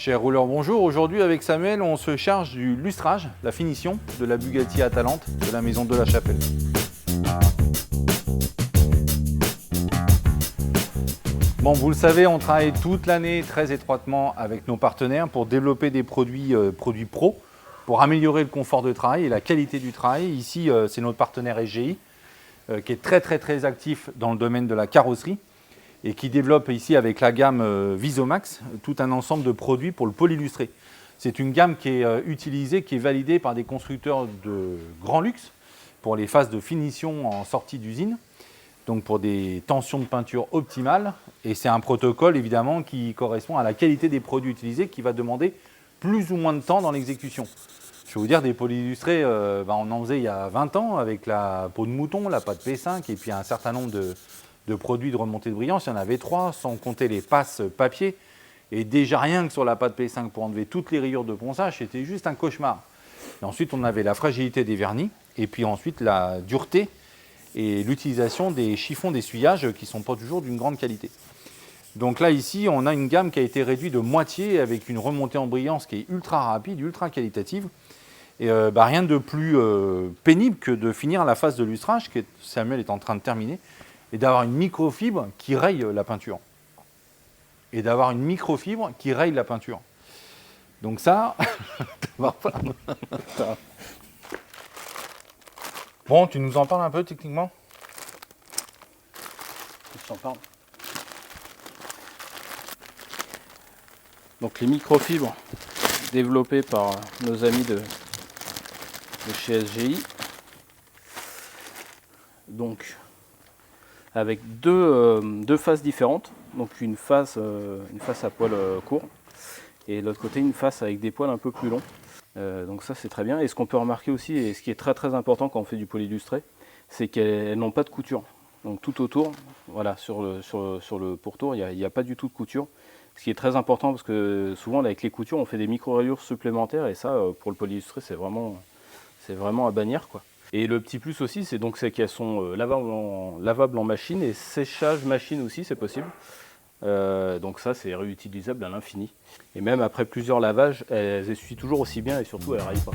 Chers rouleurs, bonjour. Aujourd'hui, avec Samuel, on se charge du lustrage, la finition de la Bugatti Atalante de la maison de la Chapelle. Bon, vous le savez, on travaille toute l'année très étroitement avec nos partenaires pour développer des produits pro, pour améliorer le confort de travail et la qualité du travail. Ici, c'est notre partenaire SGI qui est très actif dans le domaine de la carrosserie et qui développe ici avec la gamme Visomax tout un ensemble de produits pour le polylustré. C'est une gamme qui est utilisée, qui est validée par des constructeurs de grand luxe pour les phases de finition en sortie d'usine, donc pour des tensions de peinture optimales. Et c'est un protocole évidemment qui correspond à la qualité des produits utilisés qui va demander plus ou moins de temps dans l'exécution. Je vais vous dire, des polylustrés, on en faisait il y a 20 ans avec la peau de mouton, la pâte P5 et puis un certain nombre de produits de remontée de brillance. Il y en avait 3, sans compter les passes papier. Et déjà rien que sur la pâte P5 pour enlever toutes les rayures de ponçage, c'était juste un cauchemar. Et ensuite, on avait la fragilité des vernis et puis ensuite la dureté et l'utilisation des chiffons d'essuyage qui ne sont pas toujours d'une grande qualité. Donc là, ici, on a une gamme qui a été réduite de moitié avec une remontée en brillance qui est ultra rapide, ultra qualitative. Et rien de plus pénible que de finir la phase de lustrage, que Samuel est en train de terminer, et d'avoir une microfibre qui raye la peinture. Donc ça... Bon, tu nous en parles un peu techniquement ? Je t'en parle. Donc les microfibres développées par nos amis de chez SGI. Donc avec deux faces différentes. Donc une face à poils courts et de l'autre côté une face avec des poils un peu plus longs. Donc ça c'est très bien. Et ce qu'on peut remarquer aussi, et ce qui est très important quand on fait du polylustré, c'est qu'elles n'ont pas de couture. Donc tout autour, voilà, sur le pourtour, il n'y a pas du tout de couture. Ce qui est très important parce que souvent avec les coutures on fait des micro-rayures supplémentaires et ça pour le polylustré c'est vraiment à bannir, quoi. Et le petit plus aussi c'est qu'elles sont lavables en machine et séchage machine aussi c'est possible. Donc ça c'est réutilisable à l'infini. Et même après plusieurs lavages elles essuient toujours aussi bien et surtout elles ne rayent pas.